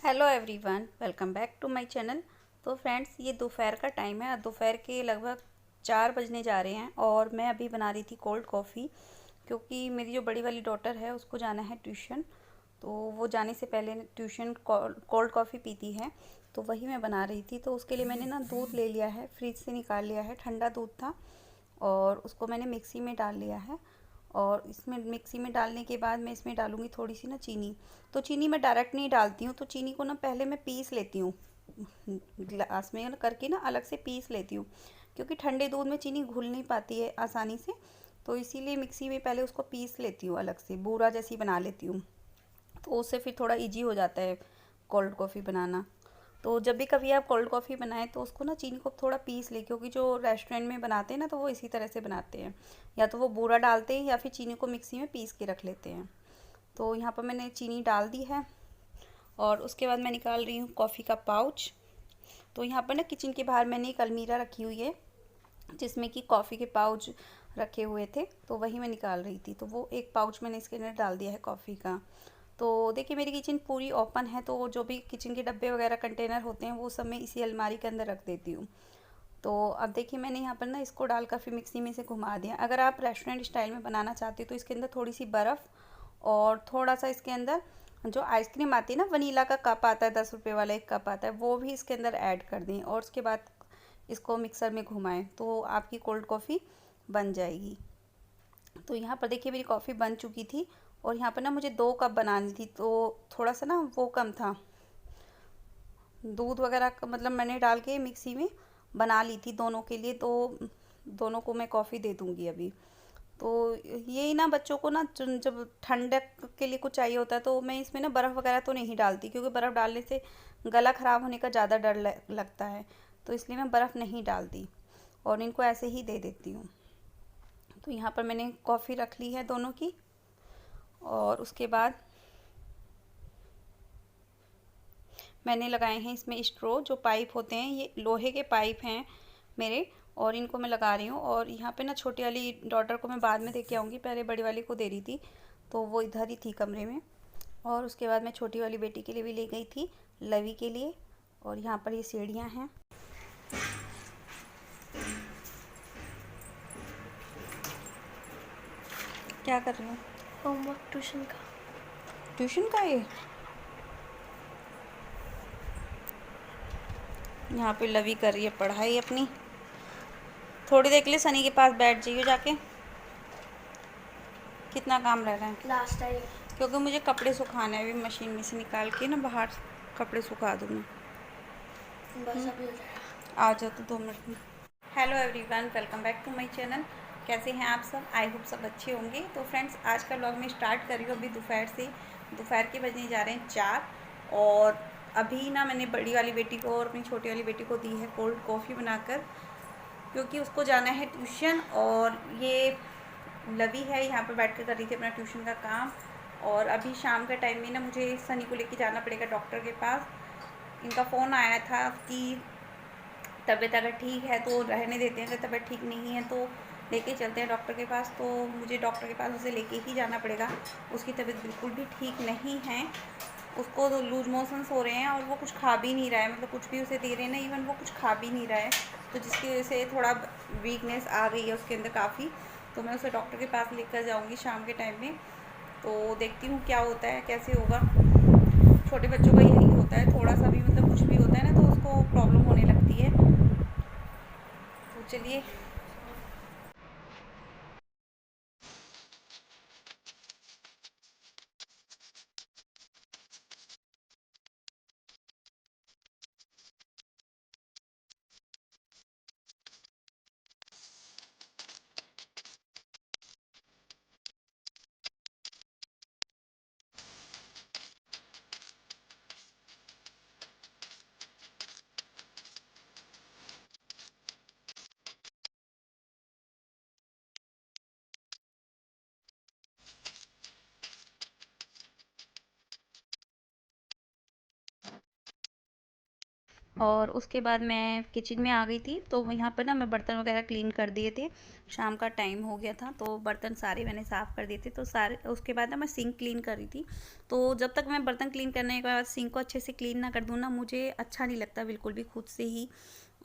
Hello everyone, welcome back to my channel. तो friends, ये दोपहर का टाइम है। दोपहर के लगभग 4 बजने जा रहे हैं और मैं अभी बना रही थी कोल्ड कॉफ़ी, क्योंकि मेरी जो बड़ी वाली डॉटर है उसको जाना है ट्यूशन। तो वो जाने से पहले ट्यूशन कोल्ड कॉफ़ी पीती है, तो वही मैं बना रही थी। तो उसके लिए मैंने ना दूध ले लिया है, फ्रिज से निकाल लिया है, ठंडा दूध था और उसको मैंने मिक्सी में डाल लिया है। और इसमें मिक्सी में डालने के बाद मैं इसमें डालूँगी थोड़ी सी ना चीनी। तो चीनी मैं डायरेक्ट नहीं डालती हूँ, तो चीनी को ना पहले मैं पीस लेती हूँ, ग्लास में ना करके ना अलग से पीस लेती हूँ, क्योंकि ठंडे दूध में चीनी घुल नहीं पाती है आसानी से। तो इसीलिए मिक्सी में पहले उसको पीस लेती हूँ, अलग से बूरा जैसी बना लेती हूँ। तो उससे फिर थोड़ा इजी हो जाता है कोल्ड कॉफ़ी बनाना। तो जब भी कभी आप कोल्ड कॉफ़ी बनाएं तो उसको ना चीनी को थोड़ा पीस लें, क्योंकि जो रेस्टोरेंट में बनाते हैं ना तो वो इसी तरह से बनाते हैं, या तो वो बूरा डालते हैं या फिर चीनी को मिक्सी में पीस के रख लेते हैं। तो यहाँ पर मैंने चीनी डाल दी है और उसके बाद मैं निकाल रही हूँ कॉफ़ी का पाउच। तो यहाँ पर ना किचन के बाहर मैंने एक अलमीरा रखी हुई है जिसमें कि कॉफ़ी के पाउच रखे हुए थे, तो वही मैं निकाल रही थी। तो वो एक पाउच मैंने इसके अंदर डाल दिया है कॉफ़ी का। तो देखिए, मेरी किचन पूरी ओपन है, तो जो भी किचन के डब्बे वगैरह कंटेनर होते हैं वो सब मैं इसी अलमारी के अंदर रख देती हूँ। तो अब देखिए, मैंने यहाँ पर ना इसको डालकर फिर मिक्सी में से घुमा दिया। अगर आप रेस्टोरेंट स्टाइल में बनाना चाहते हो तो इसके अंदर थोड़ी सी बर्फ़ और थोड़ा सा इसके अंदर जो आइसक्रीम आती है ना, वनीला का कप आता है, 10 रुपये वाला एक कप आता है, वो भी इसके अंदर ऐड कर दें और उसके बाद इसको मिक्सर में घुमाएं तो आपकी कोल्ड कॉफ़ी बन जाएगी। तो यहाँ पर देखिए, मेरी कॉफ़ी बन चुकी थी और यहाँ पर ना मुझे 2 कप बनानी थी, तो थोड़ा सा ना वो कम था, दूध वगैरह का मतलब मैंने डाल के मिक्सी में बना ली थी दोनों के लिए। तो दोनों को मैं कॉफ़ी दे दूँगी अभी। तो यही ना, बच्चों को ना जब ठंडक के लिए कुछ चाहिए होता है तो मैं इसमें ना बर्फ़ वगैरह तो नहीं डालती, क्योंकि बर्फ़ डालने से गला ख़राब होने का ज़्यादा डर लगता है। तो इसलिए मैं बर्फ़ नहीं डालती और इनको ऐसे ही दे देती हूँ। तो यहाँ पर मैंने कॉफ़ी रख ली है दोनों की और उसके बाद मैंने लगाए हैं इसमें स्ट्रॉ, जो पाइप होते हैं, ये लोहे के पाइप हैं मेरे, और इनको मैं लगा रही हूँ। और यहाँ पे ना छोटी वाली डॉटर को मैं बाद में दे के आऊँगी, पहले बड़ी वाली को दे रही थी, तो वो इधर ही थी कमरे में। और उसके बाद मैं छोटी वाली बेटी के लिए भी ले गई थी, लवी के लिए। और यहाँ पर ये सीढ़ियाँ हैं। क्या कर रही हूँ? होमवर्क ट्यूशन का। ट्यूशन का ये यहाँ पे लवी कर रही है पढ़ाई अपनी। थोड़ी देर के लिए सनी के पास बैठ जाइए जाके। कितना काम रह रहा है? लास्ट टाइम क्योंकि मुझे कपड़े सुखाने हैं, अभी मशीन में से निकाल के ना बाहर कपड़े सुखा दूँ मैं। बस अभी हो जाएगा। आ जाओ तो 2 मिनट में। Hello everyone, welcome back to my channel. कैसे हैं आप सब? आई होप सब अच्छे होंगे। तो फ्रेंड्स, आज का व्लॉग मैं स्टार्ट कर रही हूँ अभी दोपहर से। दोपहर के बजने जा रहे हैं 4 और अभी ना मैंने बड़ी वाली बेटी को और अपनी छोटी वाली बेटी को दी है कोल्ड कॉफ़ी बनाकर, क्योंकि उसको जाना है ट्यूशन। और ये लवी है, यहाँ पर बैठ कर रही थी अपना ट्यूशन का काम। और अभी शाम का टाइम में ना मुझे सनी को लेके जाना पड़ेगा डॉक्टर के पास। इनका फ़ोन आया था कि तबीयत अगर ठीक है तो रहने देते हैं, अगर तबीयत ठीक नहीं है तो लेके चलते हैं डॉक्टर के पास। तो मुझे डॉक्टर के पास उसे लेके ही जाना पड़ेगा। उसकी तबीयत बिल्कुल भी ठीक नहीं है, उसको तो लूज मोशंस हो रहे हैं और वो कुछ खा भी नहीं रहा है, मतलब कुछ भी उसे दे रहे हैं ना, इवन वो कुछ खा भी नहीं रहा है। तो जिसकी वजह से थोड़ा वीकनेस आ गई है उसके अंदर काफ़ी। तो मैं उसे डॉक्टर के पास लेकर जाऊँगी शाम के टाइम में। तो देखती हूँ क्या होता है, कैसे होगा। छोटे बच्चों का यही होता है, थोड़ा सा भी मतलब कुछ भी होता है ना तो उसको प्रॉब्लम होने लगती है। तो चलिए। और उसके बाद मैं किचन में आ गई थी। तो यहाँ पर ना मैं बर्तन वगैरह क्लीन कर दिए थे, शाम का टाइम हो गया था तो बर्तन सारे मैंने साफ़ कर दिए थे। तो सारे उसके बाद ना मैं सिंक क्लीन कर रही थी। तो जब तक मैं बर्तन क्लीन करने के बाद सिंक को अच्छे से क्लीन ना कर दूँ ना, मुझे अच्छा नहीं लगता बिल्कुल भी खुद से ही।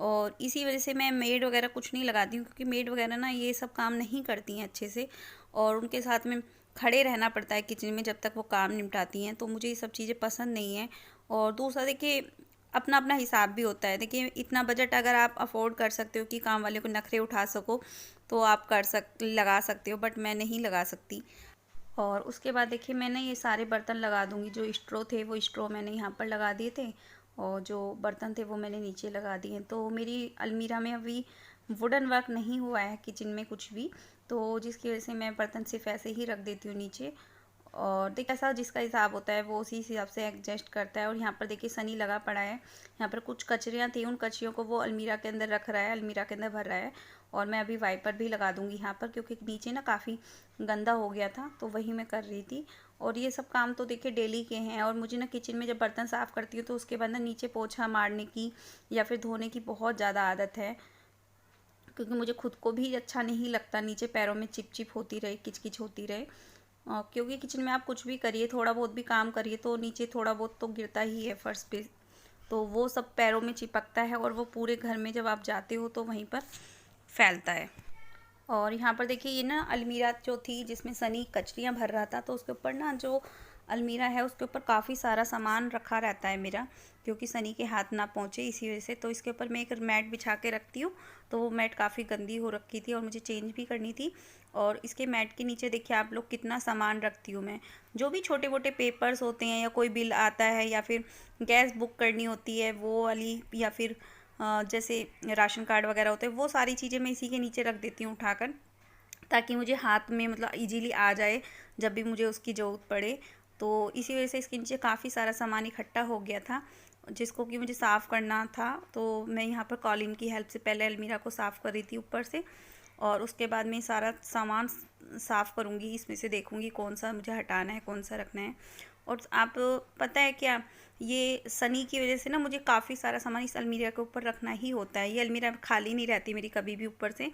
और इसी वजह से मैं मेड वगैरह कुछ नहीं लगाती हूँ, क्योंकि मेड वगैरह ना ये सब काम नहीं करती हैं अच्छे से, और उनके साथ में खड़े रहना पड़ता है किचन में जब तक वो काम निपटाती हैं। तो मुझे ये सब चीज़ें पसंद नहीं है। और दूसरा देखिए, अपना अपना हिसाब भी होता है। देखिए, इतना बजट अगर आप अफोर्ड कर सकते हो कि काम वाले को नखरे उठा सको, तो आप लगा सकते हो, बट मैं नहीं लगा सकती। और उसके बाद देखिए, मैंने ये सारे बर्तन लगा दूंगी। जो स्ट्रो थे वो स्ट्रो मैंने यहाँ पर लगा दिए थे, और जो बर्तन थे वो मैंने नीचे लगा दिए। तो मेरी अलमीरा में अभी वुडन वर्क नहीं हुआ है किचन में कुछ भी, तो जिसकी वजह से मैं बर्तन सिर्फ ऐसे ही रख देती हूँ नीचे। और देखिए, ऐसा जिसका हिसाब होता है वो उसी हिसाब से एडजस्ट करता है। और यहाँ पर देखिए सनी लगा पड़ा है। यहाँ पर कुछ कचरियाँ थी, उन कचरियों को वो अलमीरा के अंदर रख रहा है, अलमीरा के अंदर भर रहा है। और मैं अभी वाइपर भी लगा दूंगी यहाँ पर, क्योंकि नीचे ना काफ़ी गंदा हो गया था, तो वही मैं कर रही थी। और ये सब काम तो देखिए डेली के हैं। और मुझे ना किचन में जब बर्तन साफ़ करती हूँ तो उसके बाद ना नीचे पोछा मारने की या फिर धोने की बहुत ज़्यादा आदत है, क्योंकि मुझे खुद को भी अच्छा नहीं लगता नीचे पैरों में चिप चिप होती रहे, किच किच होती रहे। क्योंकि किचन में आप कुछ भी करिए, थोड़ा बहुत भी काम करिए, तो नीचे थोड़ा बहुत तो गिरता ही है फर्श पे, तो वो सब पैरों में चिपकता है और वो पूरे घर में जब आप जाते हो तो वहीं पर फैलता है। और यहाँ पर देखिए, ये ना अलमीरा जो थी जिसमें सनी कचरियाँ भर रहा था, तो उसके ऊपर ना जो अलमीरा है उसके ऊपर काफ़ी सारा सामान रखा रहता है मेरा, क्योंकि सनी के हाथ ना पहुँचे इसी वजह से। तो इसके ऊपर मैं एक मैट बिछा के रखती हूँ। तो वो मैट काफ़ी गंदी हो रखी थी और मुझे चेंज भी करनी थी। और इसके मैट के नीचे देखिए आप लोग, कितना सामान रखती हूँ मैं। जो भी छोटे मोटे पेपर्स होते हैं, या कोई बिल आता है, या फिर गैस बुक करनी होती है वो वाली, या फिर जैसे राशन कार्ड वगैरह होते हैं, वो सारी चीज़ें मैं इसी के नीचे रख देती हूँ उठाकर, ताकि मुझे हाथ में मतलब इजीली आ जाए जब भी मुझे उसकी ज़रूरत पड़े। तो इसी वजह से इसके नीचे काफ़ी सारा सामान इकट्ठा हो गया था, जिसको कि मुझे साफ़ करना था। तो मैं यहाँ पर कॉलिन की हेल्प से पहले अलमीरा को साफ़ कर रही थी ऊपर से, और उसके बाद मैं सारा सामान साफ़ करूँगी। इसमें से देखूँगी कौन सा मुझे हटाना है, कौन सा रखना है। और आप, पता है क्या, ये सनी की वजह से ना मुझे काफ़ी सारा सामान इस अलमीरा के ऊपर रखना ही होता है। ये अलमीरा खाली नहीं रहती मेरी कभी भी, ऊपर से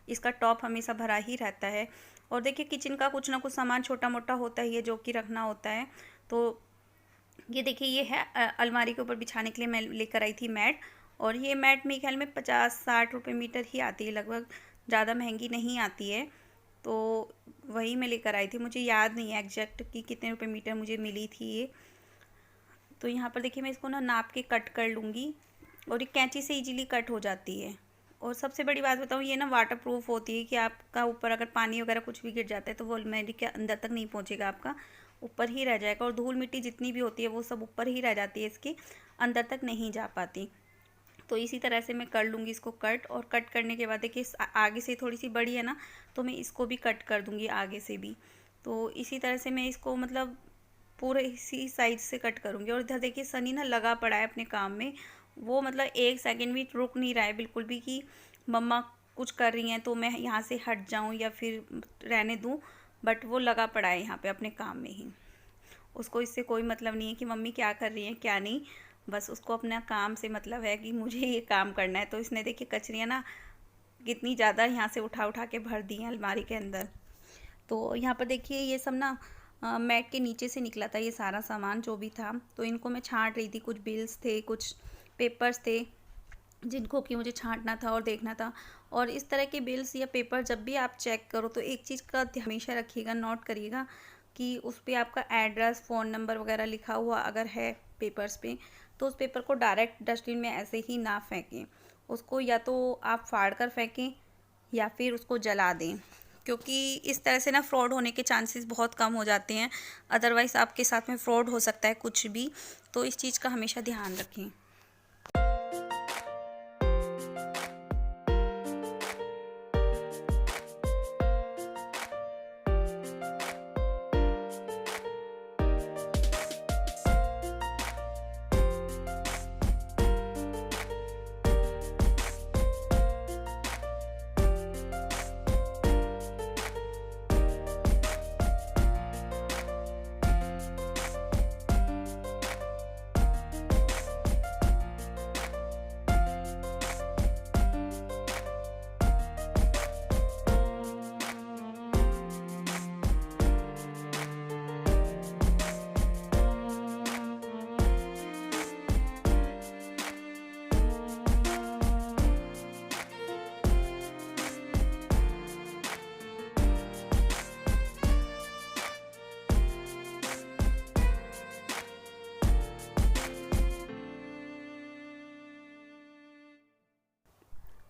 इसका टॉप हमेशा भरा ही रहता है। और देखिए, किचन का कुछ ना कुछ सामान छोटा मोटा होता ही है जो कि रखना होता है। तो ये देखिए, ये है अलमारी के ऊपर बिछाने के लिए मैं लेकर आई थी मैट। और ये मैट मेरे ख्याल में 50-60 रुपये मीटर ही आती है लगभग, ज़्यादा महंगी नहीं आती है। तो वही मैं लेकर आई थी, मुझे याद नहीं है एग्जैक्ट कि कितने रुपए मीटर मुझे मिली थी ये। तो यहाँ पर देखिए, मैं इसको ना नाप के कट कर लूँगी, और ये कैंची से इजीली कट हो जाती है। और सबसे बड़ी बात बताऊँ, ये ना वाटर प्रूफ होती है कि आपका ऊपर अगर पानी वगैरह कुछ भी गिर जाता है तो वो अलमारी के अंदर तक नहीं पहुँचेगा, आपका ऊपर ही रह जाएगा। और धूल मिट्टी जितनी भी होती है वो सब ऊपर ही रह जाती है, इसके अंदर तक नहीं जा पाती। तो इसी तरह से मैं कर लूँगी इसको कट। और कट करने के बाद देखिए, आगे से थोड़ी सी बड़ी है ना, तो मैं इसको भी कट कर दूँगी आगे से भी। तो इसी तरह से मैं इसको मतलब पूरे इसी साइड से कट करूँगी। और इधर देखिए, सनी ना लगा पड़ा है अपने काम में, वो मतलब एक सेकंड भी रुक नहीं रहा है बिल्कुल भी, कि मम्मा कुछ कर रही हैं तो मैं यहाँ से हट जाऊँ या फिर रहने दूँ। बट वो लगा पड़ा है यहाँ पे अपने काम में ही। उसको इससे कोई मतलब नहीं है कि मम्मी क्या कर रही हैं क्या नहीं, बस उसको अपना काम से मतलब है कि मुझे ये काम करना है। तो इसने देखिए कचरियाँ ना कितनी ज़्यादा यहाँ से उठा उठा के भर दी हैं अलमारी के अंदर। तो यहाँ पर देखिए, ये सब ना मैट के नीचे से निकला था ये सारा सामान जो भी था। तो इनको मैं छांट रही थी, कुछ बिल्स थे, कुछ पेपर्स थे, जिनको कि मुझे छांटना था और देखना था। और इस तरह के बिल्स या पेपर जब भी आप चेक करो तो एक चीज़ का हमेशा रखिएगा, नोट करिएगा कि उस पर आपका एड्रेस, फ़ोन नंबर वगैरह लिखा हुआ अगर है पेपर्स पे, तो उस पेपर को डायरेक्ट डस्टबिन में ऐसे ही ना फेंकें। उसको या तो आप फाड़ कर फेंकें या फिर उसको जला दें, क्योंकि इस तरह से ना फ्रॉड होने के चांसेस बहुत कम हो जाते हैं। अदरवाइज़ आपके साथ में फ्रॉड हो सकता है कुछ भी, तो इस चीज़ का हमेशा ध्यान रखें।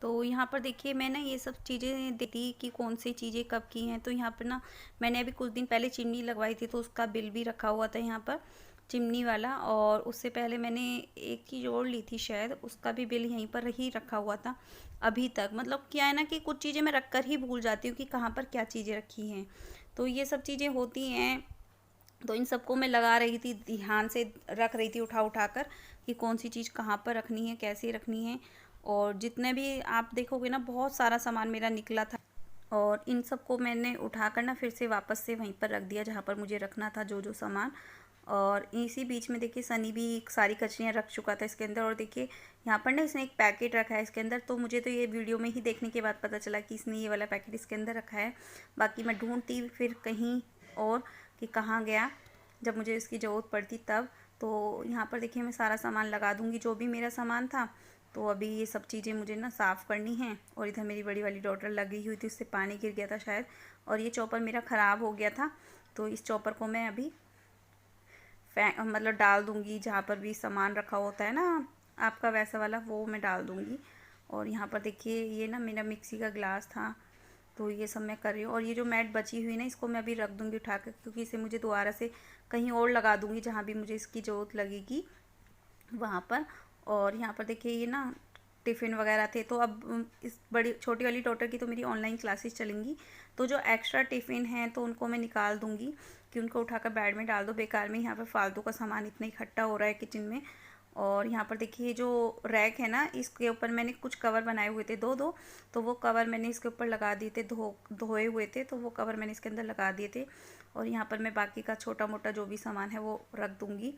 तो यहाँ पर देखिए मैं ना ये सब चीज़ें देखी कि कौन सी चीज़ें कब की हैं। तो यहाँ पर ना मैंने अभी कुछ दिन पहले चिमनी लगवाई थी, तो उसका बिल भी रखा हुआ था यहाँ पर, चिमनी वाला। और उससे पहले मैंने एक चीज़ और ली थी शायद, उसका भी बिल यहीं पर ही रखा हुआ था अभी तक। मतलब क्या है ना कि कुछ चीज़ें मैं रख कर ही भूल जाती हूँ कि कहाँ पर क्या चीज़ें रखी हैं। तो ये सब चीज़ें होती हैं। तो इन सबको मैं लगा रही थी, ध्यान से रख रही थी उठा उठा कर कि कौन सी चीज़ कहाँ पर रखनी है, कैसे रखनी है। और जितने भी आप देखोगे ना, बहुत सारा सामान मेरा निकला था। और इन सबको मैंने उठाकर ना फिर से वापस से वहीं पर रख दिया जहाँ पर मुझे रखना था, जो जो सामान। और इसी बीच में देखिए सनी भी सारी कचरियाँ रख चुका था इसके अंदर। और देखिए यहाँ पर ना इसने एक पैकेट रखा है इसके अंदर। तो मुझे तो ये वीडियो में ही देखने के बाद पता चला कि इसने ये वाला पैकेट इसके अंदर रखा है। बाकी मैं ढूंढती फिर कहीं और कि कहाँ गया, जब मुझे इसकी ज़रूरत पड़ती तब। तो यहाँ पर देखिए मैं सारा सामान लगा दूँगी जो भी मेरा सामान था। तो अभी ये सब चीज़ें मुझे ना साफ़ करनी हैं। और इधर मेरी बड़ी वाली डॉटर लगी हुई थी, उससे पानी गिर गया था शायद, और ये चॉपर मेरा ख़राब हो गया था। तो इस चॉपर को मैं अभी मतलब डाल दूँगी, जहाँ पर भी सामान रखा होता है ना आपका वैसा वाला, वो मैं डाल दूँगी। और यहाँ पर देखिए ये ना मेरा मिक्सी का ग्लास था, तो ये सब मैं कर रही हूँ। और ये जो मैट बची हुई ना, इसको मैं अभी रख दूँगी उठा कर, क्योंकि इसे मुझे दोबारा से कहीं और लगा दूँगी जहाँ भी मुझे इसकी ज़रूरत लगेगी वहाँ पर। और यहाँ पर देखिए ये ना टिफ़िन वगैरह थे। तो अब इस बड़ी छोटी वाली डॉटर की तो मेरी ऑनलाइन क्लासेस चलेंगी, तो जो एक्स्ट्रा टिफ़िन हैं तो उनको मैं निकाल दूँगी कि उनको उठाकर बेड में डाल दो, बेकार में यहाँ पर फालतू का सामान इतना इकट्ठा हो रहा है किचन में। और यहाँ पर देखिए जो रैक है ना, इसके ऊपर मैंने कुछ कवर बनाए हुए थे, दो दो। तो वो कवर मैंने इसके ऊपर लगा दिए थे, धोए हुए थे, तो वो कवर मैंने इसके अंदर लगा दिए थे। और यहाँ पर मैं बाकी का छोटा मोटा जो भी सामान है वो रख दूँगी।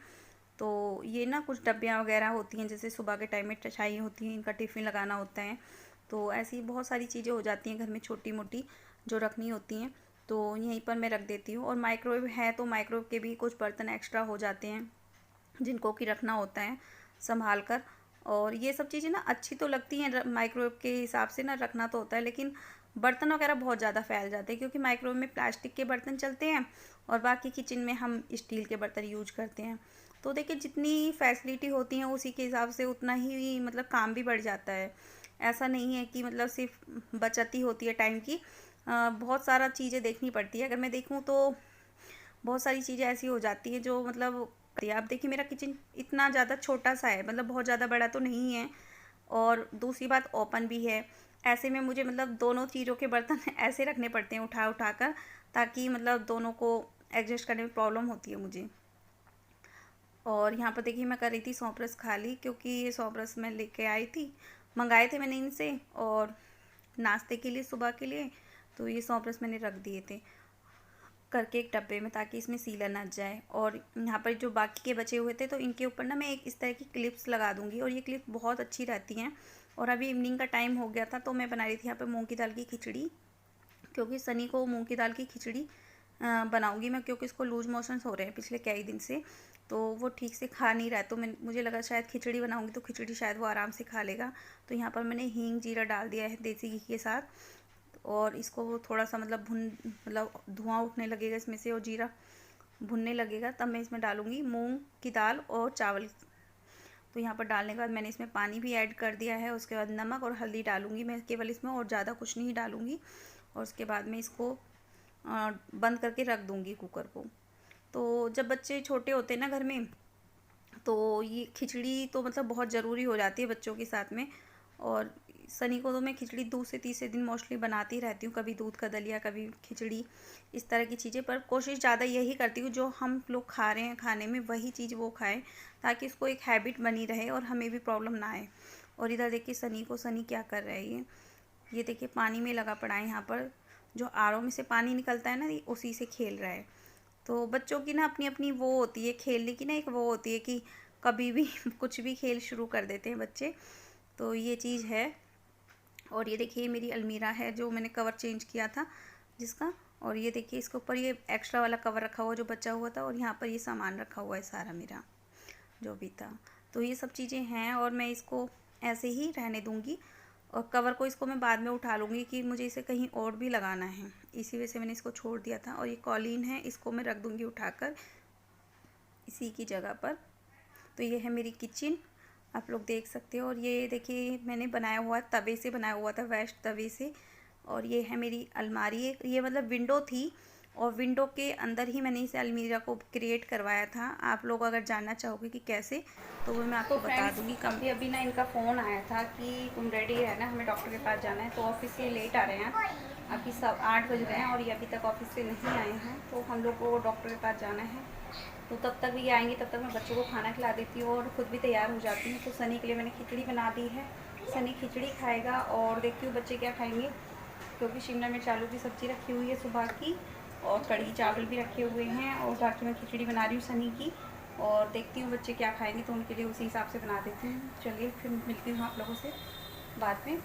तो ये ना कुछ डब्बियाँ वगैरह होती हैं, जैसे सुबह के टाइम में चाहिए होती हैं, इनका टिफ़िन लगाना होता है। तो ऐसी बहुत सारी चीज़ें हो जाती हैं घर में छोटी मोटी जो रखनी होती हैं, तो यहीं पर मैं रख देती हूँ। और माइक्रोवेव है तो माइक्रोवेव के भी कुछ बर्तन एक्स्ट्रा हो जाते हैं जिनको कि रखना होता है संभाल कर। और ये सब चीज़ें ना अच्छी तो लगती हैं, माइक्रोवेव के हिसाब से ना रखना तो होता है, लेकिन बर्तन वगैरह बहुत ज़्यादा फैल जाते हैं, क्योंकि माइक्रोवेव में प्लास्टिक के बर्तन चलते हैं और बाकी किचन में हम स्टील के बर्तन यूज करते हैं। तो देखिए जितनी फैसिलिटी होती हैं उसी के हिसाब से उतना ही मतलब काम भी बढ़ जाता है। ऐसा नहीं है कि मतलब सिर्फ बचत ही होती है टाइम की, बहुत सारा चीज़ें देखनी पड़ती है। अगर मैं देखूँ तो बहुत सारी चीज़ें ऐसी हो जाती हैं जो मतलब, आप देखिए मेरा किचन इतना ज़्यादा छोटा सा है, मतलब बहुत ज़्यादा बड़ा तो नहीं है। और दूसरी बात ओपन भी है। ऐसे में मुझे मतलब दोनों चीज़ों के बर्तन ऐसे रखने पड़ते हैं उठा उठा कर, ताकि मतलब दोनों को एडजस्ट करने में प्रॉब्लम होती है मुझे। और यहाँ पर देखिए मैं कर रही थी सौंफ खाली, क्योंकि ये सौंफ मैं लेके आई थी, मंगाए थे मैंने इनसे और नाश्ते के लिए सुबह के लिए। तो ये सौंफ मैंने रख दिए थे करके एक डब्बे में, ताकि इसमें सीला ना जाए। और यहाँ पर जो बाकी के बचे हुए थे तो इनके ऊपर ना मैं एक इस तरह की क्लिप्स लगा दूँगी, और ये क्लिप बहुत अच्छी रहती हैं। और अभी इवनिंग का टाइम हो गया था, तो मैं बना रही थी यहाँ पर मूँग की दाल की खिचड़ी, क्योंकि सनी को मूँग की दाल की खिचड़ी बनाऊंगी मैं, क्योंकि इसको लूज मोशंस हो रहे हैं पिछले कई दिन से, तो वो ठीक से खा नहीं रहा है। तो मुझे लगा शायद खिचड़ी बनाऊंगी तो खिचड़ी शायद वो आराम से खा लेगा। तो यहाँ पर मैंने हींग जीरा डाल दिया है देसी घी के साथ, और इसको थोड़ा सा मतलब धुआं उठने लगेगा इसमें से और जीरा भुनने लगेगा, तब मैं इसमें डालूँगी मूंग की दाल और चावल। तो यहाँ पर डालने के बाद मैंने इसमें पानी भी ऐड कर दिया है। उसके बाद नमक और हल्दी डालूँगी मैं केवल इसमें, और ज़्यादा कुछ नहीं डालूँगी। और उसके बाद में इसको बंद करके रख दूँगी कुकर को। तो जब बच्चे छोटे होते हैं ना घर में, तो ये खिचड़ी तो मतलब बहुत ज़रूरी हो जाती है बच्चों के साथ में। और सनी को तो मैं खिचड़ी 2 से तीसरे दिन मोस्टली बनाती रहती हूँ, कभी दूध का दलिया, कभी खिचड़ी, इस तरह की चीज़ें। पर कोशिश ज़्यादा यही करती हूँ जो हम लोग खा रहे हैं खाने में वही चीज़ वो खाएं, ताकि उसको एक हैबिट बनी रहे और हमें भी प्रॉब्लम ना आए। और इधर देखिए सनी क्या कर रहा है, ये देखिए पानी में लगा पड़ा है। यहाँ पर जो आरओ में से पानी निकलता है ना, उसी से खेल रहा है। तो बच्चों की ना अपनी अपनी वो होती है खेलने की ना, एक वो होती है कि कभी भी कुछ भी खेल शुरू कर देते हैं बच्चे। तो ये चीज़ है। और ये देखिए मेरी अलमीरा है जो मैंने कवर चेंज किया था जिसका। और ये देखिए इसके ऊपर ये एक्स्ट्रा वाला कवर रखा हुआ जो बचा हुआ था, और यहाँ पर ये सामान रखा हुआ है सारा मेरा जो भी था। तो ये सब चीज़ें हैं, और मैं इसको ऐसे ही रहने दूँगी। और कवर को इसको मैं बाद में उठा लूँगी कि मुझे इसे कहीं और भी लगाना है, इसी वजह से मैंने इसको छोड़ दिया था। और ये कॉलीन है, इसको मैं रख दूँगी उठाकर इसी की जगह पर। तो ये है मेरी किचन। आप लोग देख सकते हो। और ये देखिए मैंने बनाया हुआ तवे से बनाया हुआ था, वेस्ट तवे से। और ये है मेरी अलमारी। ये मतलब विंडो थी और विंडो के अंदर ही मैंने इस अलमीरा को क्रिएट करवाया था। आप लोग अगर जानना चाहोगे कि कैसे, तो वो मैं आपको बता दूंगी। कभी अभी ना इनका फ़ोन आया था कि तुम रेडी है ना, हमें डॉक्टर के पास जाना है। तो ऑफिस से लेट आ रहे हैं, अभी सब 8 बज रहे हैं और ये अभी तक ऑफिस से नहीं आए हैं। तो हम लोग को डॉक्टर के पास जाना है, तो तब तक ये आएंगे, तब तक मैं बच्चों को खाना खिला देती हूँ और ख़ुद भी तैयार हो जाती हूँ। तो सनी के लिए मैंने खिचड़ी बना दी है, सनी खिचड़ी खाएगा। और देखती हूँ बच्चे क्या खाएंगे, क्योंकि शिमला मिर्च आलू की सब्ज़ी रखी हुई है सुबह की, और कढ़ी चावल भी रखे हुए हैं, और बाकी मैं खिचड़ी बना रही हूँ सनी की। और देखती हूँ बच्चे क्या खाएंगे, तो उनके लिए उसी हिसाब से बना देती हूँ। चलिए फिर मिलती हूँ आप लोगों से बाद में।